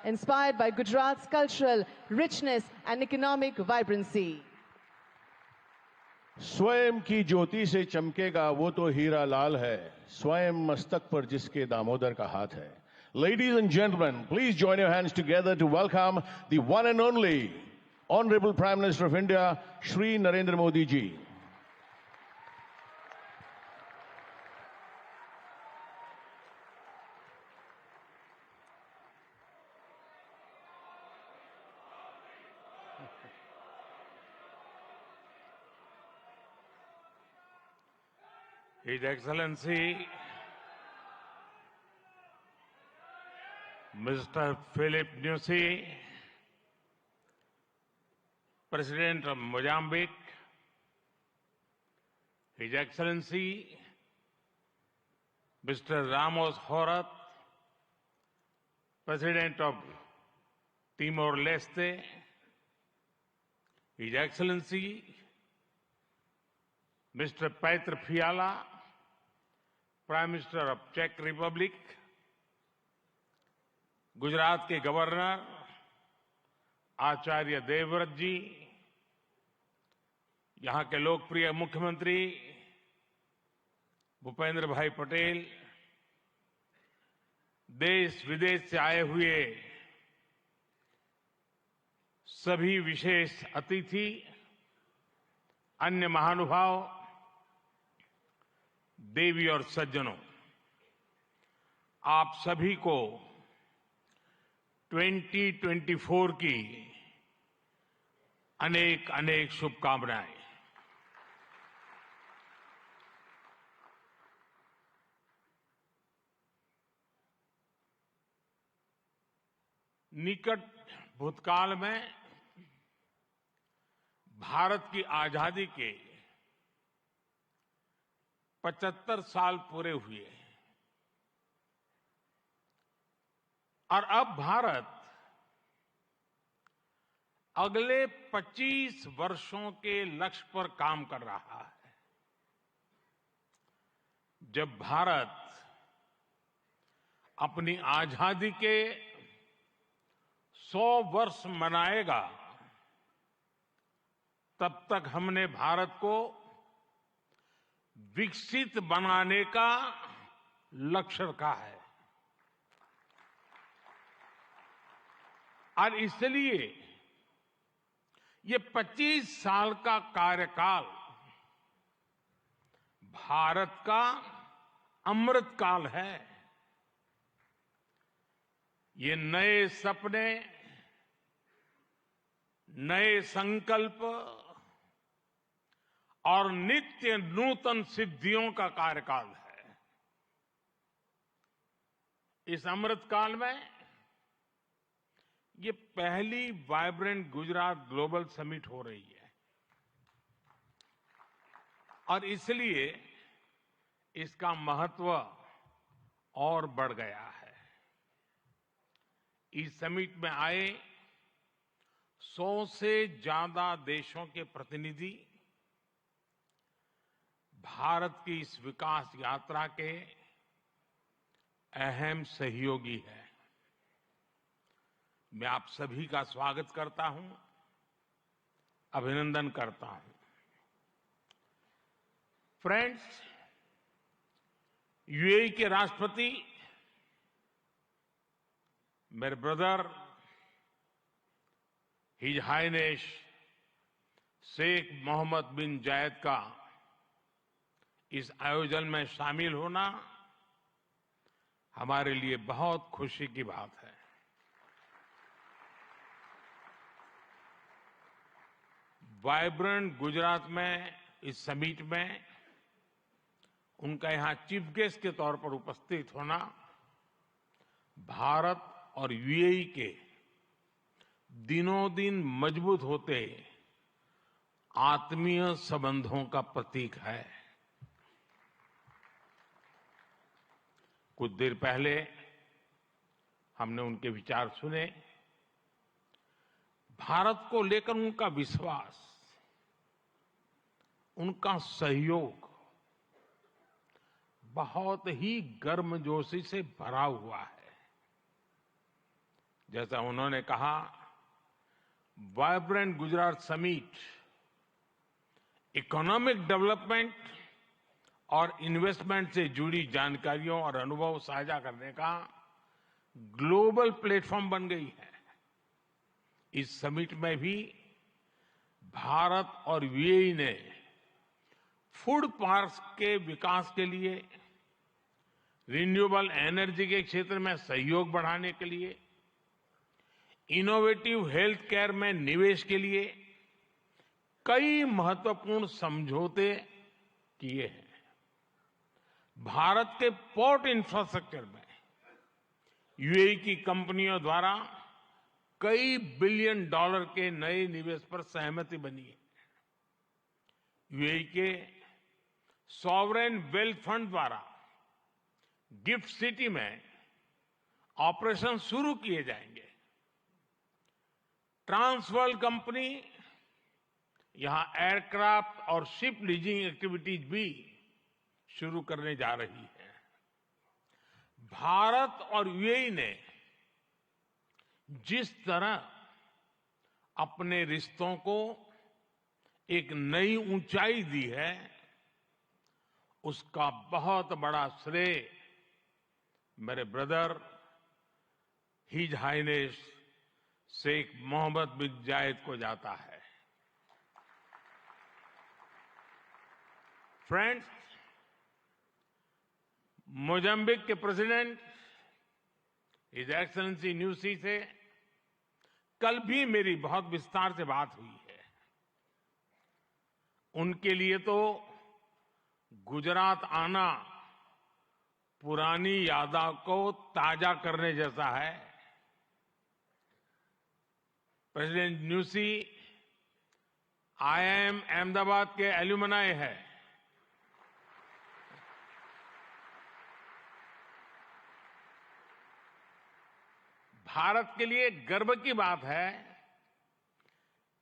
inspired by Gujarat's cultural richness and economic vibrancy. स्वयं की ज्योति से चमकेगा वो तो हीरा लाल है, स्वयं मस्तक पर जिसके दामोदर का हाथ है. Ladies and gentlemen, please join your hands together to welcome the one and only Honorable Prime Minister of India, Shri Narendra Modi ji. His Excellency Mr. Philip Nyusi, President of Mozambique, His Excellency Mr. Ramos Horat, President of Timor-Leste, His Excellency Mr. Petr Fiala, Prime Minister of Czech Republic, Gujarat के governor Acharya Devvrat जी, यहां के लोकप्रिय मुख्यमंत्री भूपेंद्र भाई पटेल, देश विदेश से आए हुए सभी विशेष अतिथि, अन्य महानुभाव, देवी और सज्जनों, आप सभी को 2024 की अनेक अनेक शुभकामनाएं. निकट भूतकाल में भारत की आजादी के 75 साल पूरे हुए और अब भारत अगले 25 वर्षों के लक्ष्य पर काम कर रहा है. जब भारत अपनी आजादी के 100 वर्ष मनाएगा, तब तक हमने भारत को विकसित बनाने का लक्ष्य रखा है और इसलिए ये 25 साल का कार्यकाल भारत का अमृतकाल है. ये नए सपने, नए संकल्प और नित्य नूतन सिद्धियों का कार्यकाल है. इस अमृतकाल में ये पहली वाइब्रेंट गुजरात ग्लोबल समिट हो रही है और इसलिए इसका महत्व और बढ़ गया है. इस समिट में आए 100 से ज्यादा देशों के प्रतिनिधि भारत की इस विकास यात्रा के अहम सहयोगी हैं. मैं आप सभी का स्वागत करता हूं, अभिनंदन करता हूं. फ्रेंड्स, यूएई के राष्ट्रपति मेरे brother His Highness Sheikh Mohamed bin Zayed का इस आयोजन में शामिल होना हमारे लिए बहुत खुशी की बात है. वाइब्रेंट गुजरात में इस समिट में उनका यहां चीफ गेस्ट के तौर पर उपस्थित होना भारत और यूएई के दिनों दिन मजबूत होते आत्मीय संबंधों का प्रतीक है. कुछ देर पहले हमने उनके विचार सुने. भारत को लेकर उनका विश्वास, उनका सहयोग बहुत ही गर्मजोशी से भरा हुआ है. जैसा उन्होंने कहा, vibrant Gujarat summit economic development और इन्वेस्टमेंट से जुड़ी जानकारियों और अनुभव साझा करने का ग्लोबल प्लेटफॉर्म बन गई है। इस समिट में भी भारत और यूएई ने फूड पार्क्स के विकास के लिए, रिन्यूएबल एनर्जी के क्षेत्र में सहयोग बढ़ाने के लिए, इनोवेटिव हेल्थ केयर में निवेश के लिए कई महत्वपूर्ण समझौते किए हैं। भारत के पोर्ट इंफ्रास्ट्रक्चर में यूएई की कंपनियों द्वारा कई बिलियन डॉलर के नए निवेश पर सहमति बनी है। यूएई के सॉवरेन वेल्थ फंड द्वारा गिफ्ट सिटी में ऑपरेशन शुरू किए जाएंगे। ट्रांसवर्ल्ड कंपनी यहां एयरक्राफ्ट और शिप लीजिंग एक्टिविटीज भी शुरू करने जा रही है। भारत और यूएई ने जिस तरह अपने रिश्तों को एक नई ऊंचाई दी है, उसका बहुत बड़ा श्रेय मेरे brother His Highness Sheikh Mohamed bin Zayed को जाता है। फ्रेंड्स, मोजाम्बिक के प्रेसिडेंट हिज एक्सेलेंसी न्यूसी से कल भी मेरी बहुत विस्तार से बात हुई है। उनके लिए तो गुजरात आना पुरानी यादों को ताजा करने जैसा है। प्रेसिडेंट न्यूसी आईआईएम अहमदाबाद के एल्यूमनाई है। भारत के लिए गर्व की बात है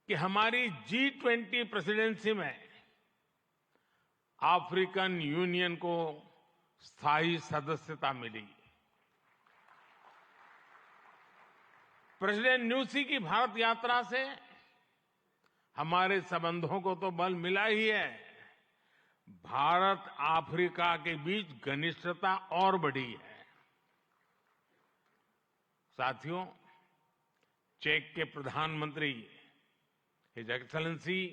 कि हमारी G20 प्रेसिडेंसी में अफ्रीकन यूनियन को स्थायी सदस्यता मिली। प्रेसिडेंट न्यूसी की भारत यात्रा से हमारे संबंधों को तो बल मिला ही है, भारत अफ्रीका के बीच घनिष्ठता और बढ़ी है। साथियों, चेक के प्रधानमंत्री हिज एक्सेलेंसी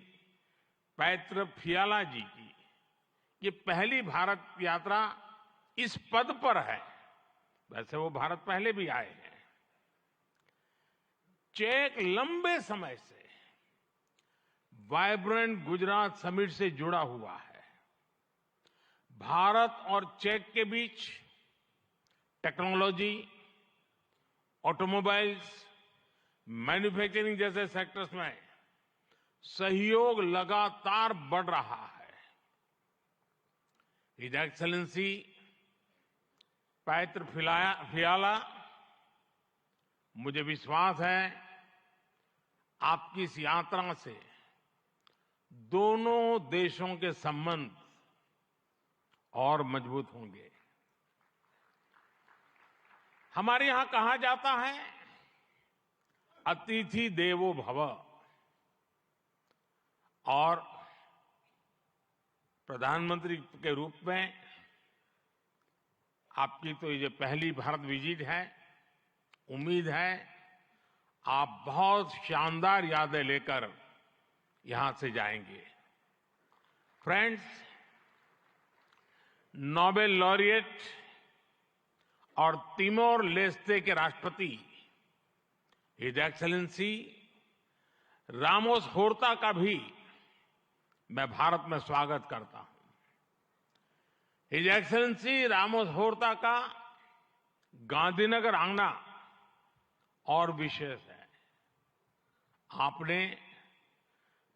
पैत्र फियाला जी की ये पहली भारत यात्रा इस पद पर है। वैसे वो भारत पहले भी आए हैं। चेक लंबे समय से वाइब्रेंट गुजरात समिट से जुड़ा हुआ है। भारत और चेक के बीच टेक्नोलॉजी, ऑटोमोबाइल्स, मैन्युफैक्चरिंग जैसे सेक्टर्स में सहयोग लगातार बढ़ रहा है। हिज एक्सेलेंसी पैत्र फियाला, मुझे विश्वास है आपकी इस यात्रा से दोनों देशों के संबंध और मजबूत होंगे। हमारे यहां कहा जाता है, अतिथि देवो भव, और प्रधानमंत्री के रूप में आपकी तो ये पहली भारत विजिट है। उम्मीद है आप बहुत शानदार यादें लेकर यहां से जाएंगे। फ्रेंड्स, नोबेल लॉरिएट और तिमोर लेस्ते के राष्ट्रपति हिज एक्सेलेंसी रामोस होर्ता का भी मैं भारत में स्वागत करता हूं। हिज एक्सेलेंसी रामोस होर्ता का गांधीनगर आना और विशेष है। आपने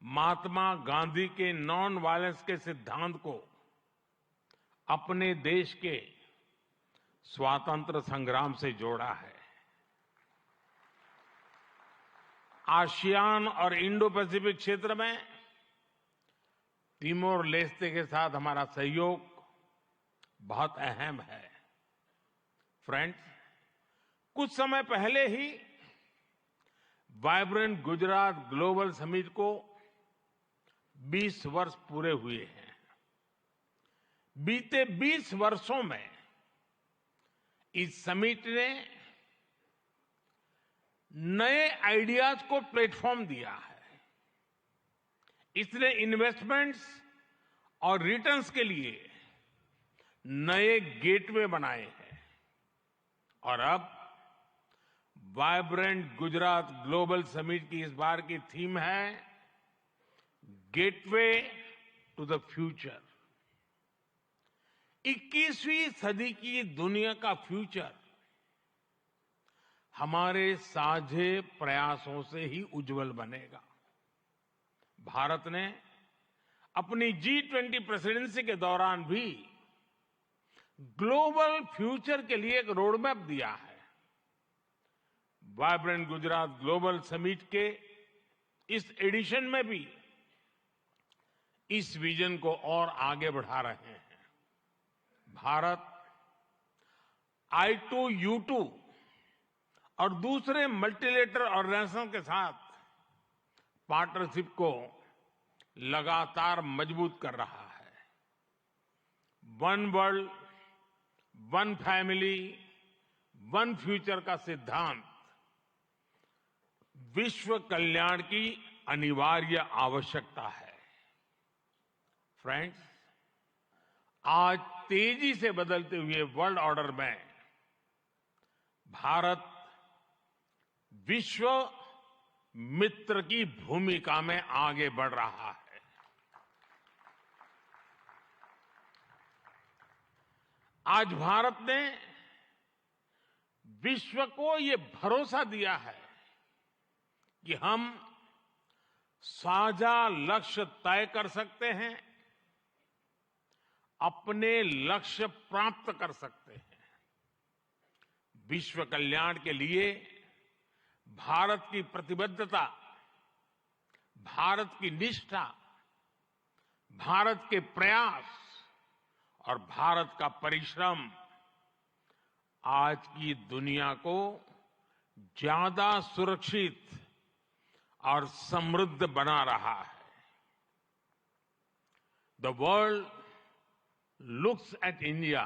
महात्मा गांधी के नॉन वायलेंस के सिद्धांत को अपने देश के स्वातंत्र्य संग्राम से जोड़ा है। आसियान और इंडो पैसिफिक क्षेत्र में तिमोर लेस्ते के साथ हमारा सहयोग बहुत अहम है। फ्रेंड्स, कुछ समय पहले ही वाइब्रेंट गुजरात ग्लोबल समिट को 20 वर्ष पूरे हुए हैं। बीते 20 वर्षों में इस समिट ने नए आइडियाज को प्लेटफॉर्म दिया है। इसने इन्वेस्टमेंट्स और रिटर्न्स के लिए नए गेटवे बनाए हैं और अब वाइब्रेंट गुजरात ग्लोबल समिट की इस बार की थीम है गेटवे टू द फ्यूचर। 21वीं सदी की दुनिया का फ्यूचर हमारे साझे प्रयासों से ही उज्जवल बनेगा। भारत ने अपनी G20 प्रेसिडेंसी के दौरान भी ग्लोबल फ्यूचर के लिए एक रोडमैप दिया है। वाइब्रेंट गुजरात ग्लोबल समिट के इस एडिशन में भी इस विजन को और आगे बढ़ा रहे हैं। भारत I2U2 और दूसरे मल्टीलेटरल ऑर्गेनाइजेशन के साथ पार्टनरशिप को लगातार मजबूत कर रहा है। One world, one family, one future का सिद्धांत विश्व कल्याण की अनिवार्य आवश्यकता है। फ्रेंड्स, आज तेजी से बदलते हुए वर्ल्ड ऑर्डर में भारत विश्व मित्र की भूमिका में आगे बढ़ रहा है। आज भारत ने विश्व को ये भरोसा दिया है कि हम साझा लक्ष्य तय कर सकते हैं, अपने लक्ष्य प्राप्त कर सकते हैं। विश्व कल्याण के लिए भारत की प्रतिबद्धता, भारत की निष्ठा, भारत के प्रयास और भारत का परिश्रम आज की दुनिया को ज्यादा सुरक्षित और समृद्ध बना रहा है। The world looks at India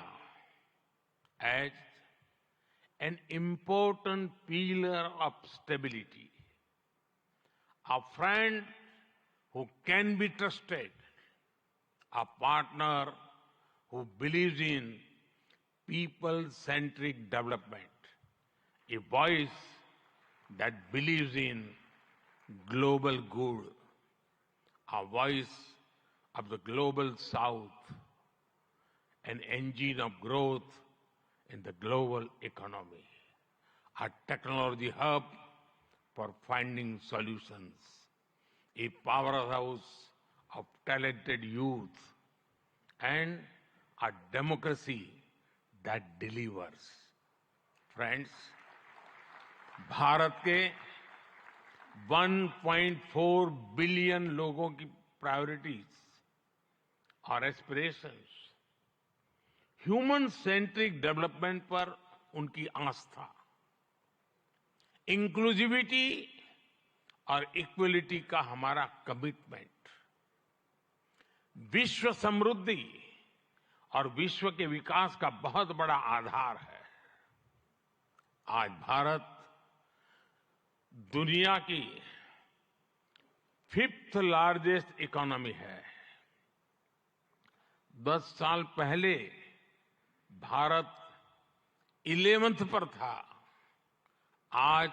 as an important pillar of stability, a friend who can be trusted, a partner who believes in people-centric development, a voice that believes in global good, a voice of the global south, an engine of growth in the global economy, a technology hub for finding solutions, a powerhouse of talented youth, and a democracy that delivers. Friends, Bharat के 1.4 billion लोगों की priorities और aspirations, human centric development पर उनकी आस्था, inclusivity और equality का हमारा commitment, विश्व समृद्धि और विश्व के विकास का बहुत बड़ा आधार है। आज भारत दुनिया की 5th लार्जेस्ट इकोनॉमी है। 10 साल पहले भारत 11th पर था। आज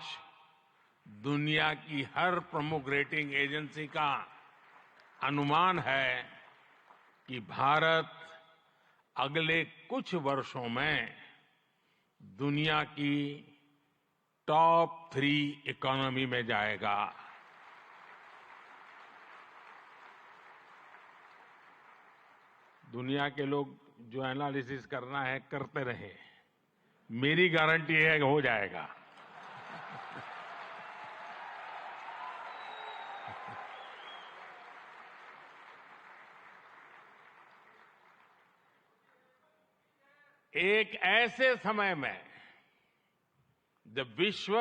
दुनिया की हर प्रमुख रेटिंग एजेंसी का अनुमान है कि भारत अगले कुछ वर्षों में दुनिया की टॉप 3 इकोनॉमी में जाएगा। दुनिया के लोग जो एनालिसिस करना है करते रहे, मेरी गारंटी है कि हो जाएगा। एक ऐसे समय में जब विश्व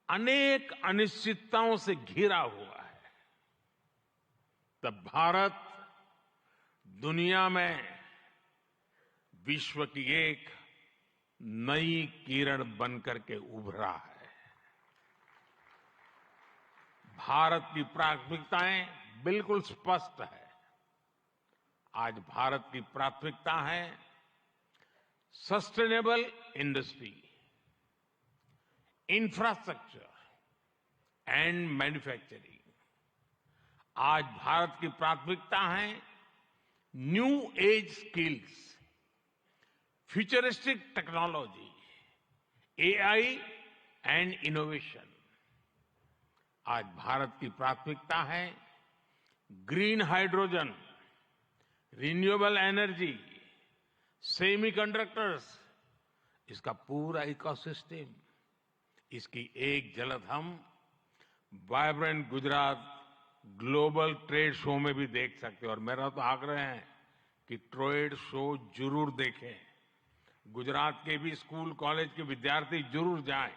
अनेक अनिश्चितताओं से घिरा हुआ है, तब भारत दुनिया में विश्व की एक नई किरण बनकर के उभरा है। भारत की प्राथमिकताएं बिल्कुल स्पष्ट है। आज भारत की प्राथमिकता है sustainable industry, infrastructure and manufacturing. आज भारत की प्राथमिकता है new age skills, futuristic technology, AI and innovation. आज भारत की प्राथमिकता है green hydrogen, renewable energy, semiconductors, इसका पूरा इकोसिस्टम। इसकी एक झलक हम vibrant Gujarat global trade show में भी देख सकते हैं। और मेरा तो आग्रह है कि ट्रेड शो जरूर देखें। गुजरात के भी स्कूल कॉलेज के विद्यार्थी जरूर जाएं।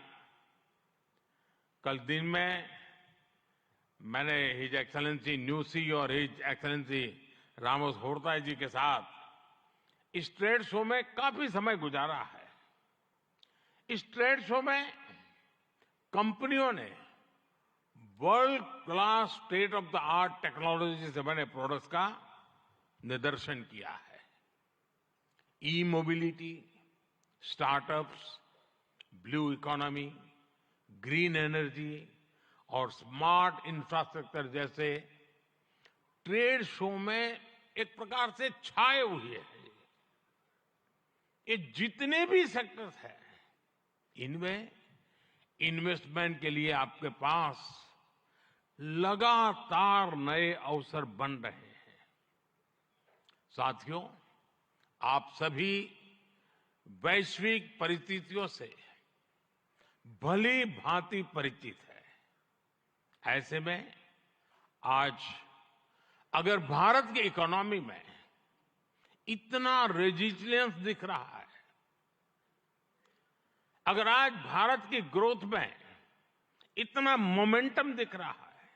कल दिन में मैंने हिज एक्सेलेंसी न्यूसी और हिज एक्सेलेंसी रामोस होर्ताई जी के साथ इस ट्रेड शो में काफी समय गुजारा है। इस ट्रेड शो में कंपनियों ने world class state of the art technology से बने प्रोडक्ट्स का निदर्शन किया है। E mobility, startups, blue economy, green energy और स्मार्ट इंफ्रास्ट्रक्चर जैसे ट्रेड शो में एक प्रकार से छाए हुए हैं। ये जितने भी सेक्टर्स हैं, इनमें इन्वेस्टमेंट के लिए आपके पास लगातार नए अवसर बन रहे हैं। साथियों, आप सभी वैश्विक परिस्थितियों से भली भांति परिचित है। ऐसे में आज अगर भारत की इकोनॉमी में इतना रेजिलियंस दिख रहा है, अगर आज भारत की ग्रोथ में इतना मोमेंटम दिख रहा है,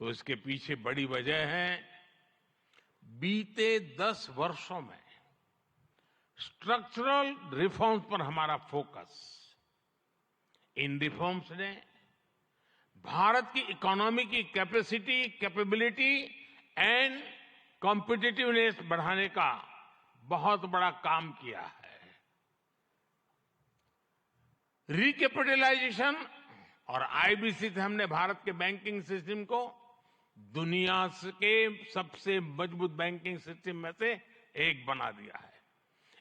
तो इसके पीछे बड़ी वजह है बीते 10 वर्षों में स्ट्रक्चरल रिफॉर्म्स पर हमारा फोकस। इन रिफॉर्म्स ने भारत की इकोनॉमी की कैपेसिटी, कैपेबिलिटी एंड कॉम्पिटिटिवनेस बढ़ाने का बहुत बड़ा काम किया है। रिकैपिटलाइजेशन और आईबीसी से हमने भारत के बैंकिंग सिस्टम को दुनिया के सबसे मजबूत बैंकिंग सिस्टम में से एक बना दिया है।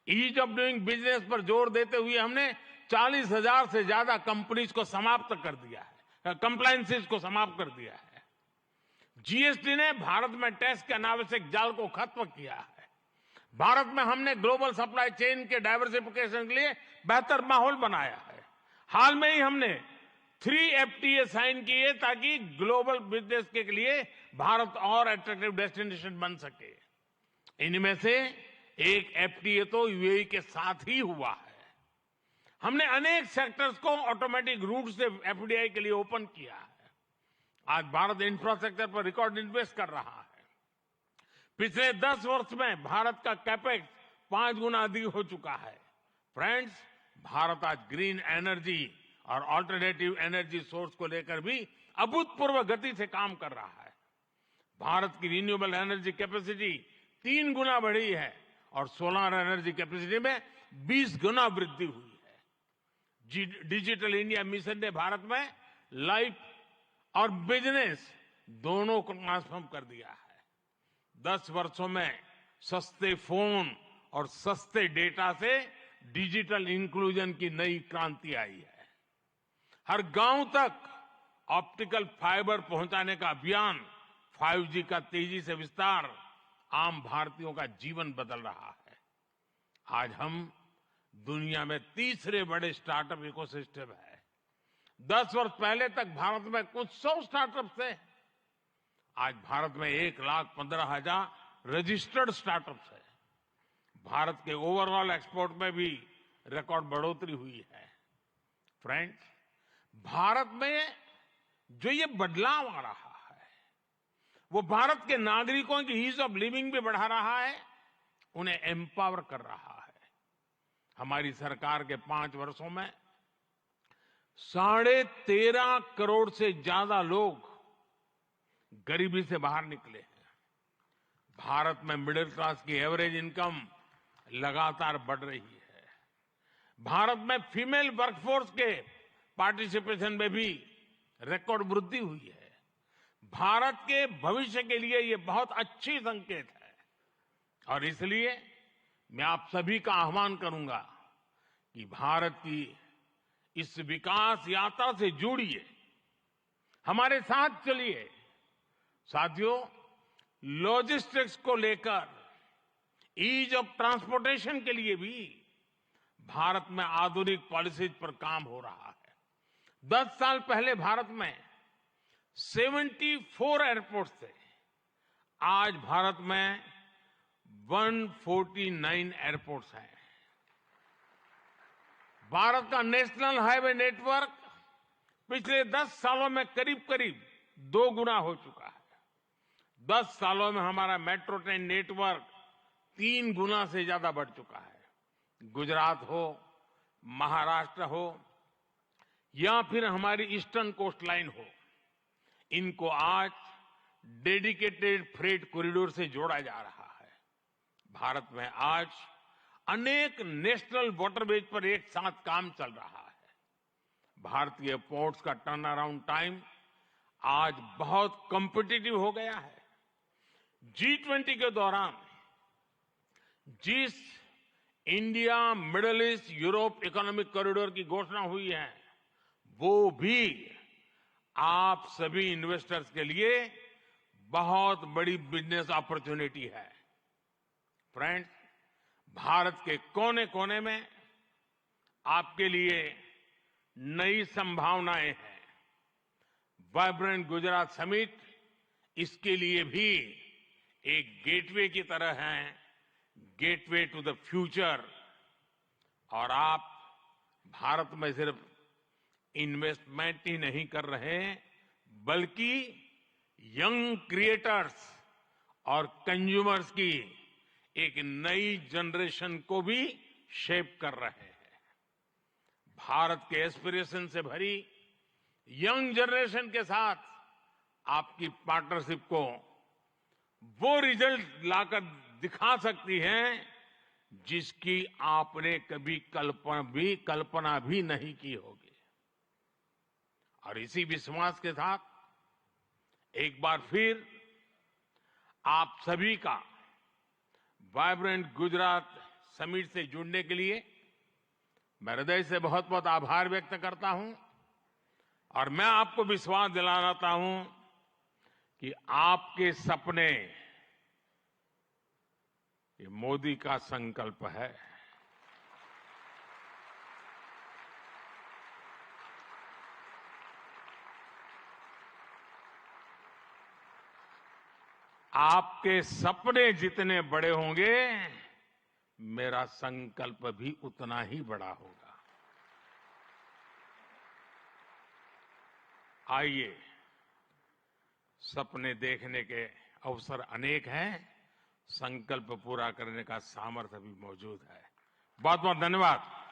ईज ऑफ डूइंग बिजनेस पर जोर देते हुए हमने 40,000 से ज्यादा कंपनीज को समाप्त कर दिया है, कंप्लायंसेस को समाप्त कर दिया है। जीएसटी ने भारत में टैक्स के अनावश्यक जाल को खत्म किया है। भारत में हमने ग्लोबल सप्लाई चेन के डाइवर्सिफिकेशन के लिए बेहतर माहौल बनाया है। हाल में ही हमने 3 FTA साइन किए ताकि ग्लोबल बिजनेस के लिए भारत और अट्रैक्टिव डेस्टिनेशन बन सके। इनमें से एक FTA तो यूएई के साथ ही हुआ है। हमने अनेक सेक्टर्स को ऑटोमेटिक रूट से FDI के लिए ओपन किया है। आज भारत इंफ्रास्ट्रक्चर पर रिकॉर्ड इन्वेस्ट कर रहा है। पिछले 10 वर्ष में भारत का कैपेक्स 5 गुना अधिक हो चुका है। फ्रेंड्स, भारत आज ग्रीन एनर्जी और ऑल्टरनेटिव एनर्जी सोर्स को लेकर भी अभूतपूर्व गति से काम कर रहा है। भारत की रिन्यूएबल एनर्जी कैपेसिटी 3 गुना बढ़ी है और सोलर एनर्जी कैपेसिटी में 20 गुना वृद्धि हुई है। डिजिटल इंडिया मिशन ने भारत में लाइफ और बिजनेस दोनों को ट्रांसफॉर्म कर दिया है। 10 वर्षों में सस्ते फोन और सस्ते डेटा से डिजिटल इंक्लूजन की नई क्रांति आई है। हर गांव तक ऑप्टिकल फाइबर पहुंचाने का अभियान, 5G का तेजी से विस्तार आम भारतीयों का जीवन बदल रहा है। आज हम दुनिया में तीसरे बड़े स्टार्टअप इकोसिस्टम है। 10 वर्ष पहले तक भारत में कुछ 100 स्टार्टअप थे। आज भारत में 1,15,000 रजिस्टर्ड स्टार्टअप्स है। भारत के ओवरऑल एक्सपोर्ट में भी रिकॉर्ड बढ़ोतरी हुई है। फ्रेंड्स, भारत में जो ये बदलाव आ रहा है, वो भारत के नागरिकों की ईज ऑफ लिविंग भी बढ़ा रहा है, उन्हें एम्पावर कर रहा है। हमारी सरकार के 5 वर्षों में 13.5 करोड़ से ज्यादा लोग गरीबी से बाहर निकले हैं। भारत में मिडिल क्लास की एवरेज इनकम लगातार बढ़ रही है। भारत में फीमेल वर्कफोर्स के पार्टिसिपेशन में भी रिकॉर्ड वृद्धि हुई है। भारत के भविष्य के लिए ये बहुत अच्छी संकेत है और इसलिए मैं आप सभी का आह्वान करूंगा कि भारत की इस विकास यात्रा से जुड़िए, हमारे साथ चलिए। साथियों, लॉजिस्टिक्स को लेकर ईज ऑफ ट्रांसपोर्टेशन के लिए भी भारत में आधुनिक पॉलिसीज पर काम हो रहा है। 10 साल पहले भारत में 74 एयरपोर्ट थे, आज भारत में 149 एयरपोर्ट्स हैं। भारत का नेशनल हाईवे नेटवर्क पिछले 10 सालों में करीब करीब 2 गुना हो चुका है। 10 सालों में हमारा मेट्रो ट्रेन नेटवर्क 3 गुना से ज्यादा बढ़ चुका है। गुजरात हो, महाराष्ट्र हो या फिर हमारी ईस्टर्न कोस्ट लाइन हो, इनको आज डेडिकेटेड फ्रेट कॉरिडोर से जोड़ा जा रहा है। भारत में आज अनेक नेशनल वाटरवेज पर एक साथ काम चल रहा है। भारतीय पोर्ट्स का टर्न अराउंड टाइम आज बहुत कॉम्पिटिटिव हो गया है। G20 के दौरान जिस India middle east Europe economic corridor की घोषणा हुई है, वो भी आप सभी इन्वेस्टर्स के लिए बहुत बड़ी बिजनेस अपॉर्चुनिटी है। फ्रेंड्स, भारत के कोने कोने में आपके लिए नई संभावनाएं हैं। वाइब्रेंट गुजरात समिट इसके लिए भी एक गेटवे की तरह है, गेटवे टू द फ्यूचर। और आप भारत में सिर्फ इन्वेस्टमेंट ही नहीं कर रहे, बल्कि यंग क्रिएटर्स और कंज्यूमर्स की एक नई जनरेशन को भी शेप कर रहे हैं। भारत के एस्पिरेशन से भरी यंग जनरेशन के साथ आपकी पार्टनरशिप को वो रिजल्ट लाकर दिखा सकती है जिसकी आपने कभी कल्पना भी नहीं की होगी। और इसी विश्वास के साथ एक बार फिर आप सभी का वाइब्रेंट गुजरात समिट से जुड़ने के लिए मैं हृदय से बहुत बहुत आभार व्यक्त करता हूं और मैं आपको विश्वास दिलाता हूं कि आपके सपने ये मोदी का संकल्प है। आपके सपने जितने बड़े होंगे, मेरा संकल्प भी उतना ही बड़ा होगा। आइए, सपने देखने के अवसर अनेक हैं, संकल्प पूरा करने का सामर्थ्य भी मौजूद है। बहुत बहुत धन्यवाद।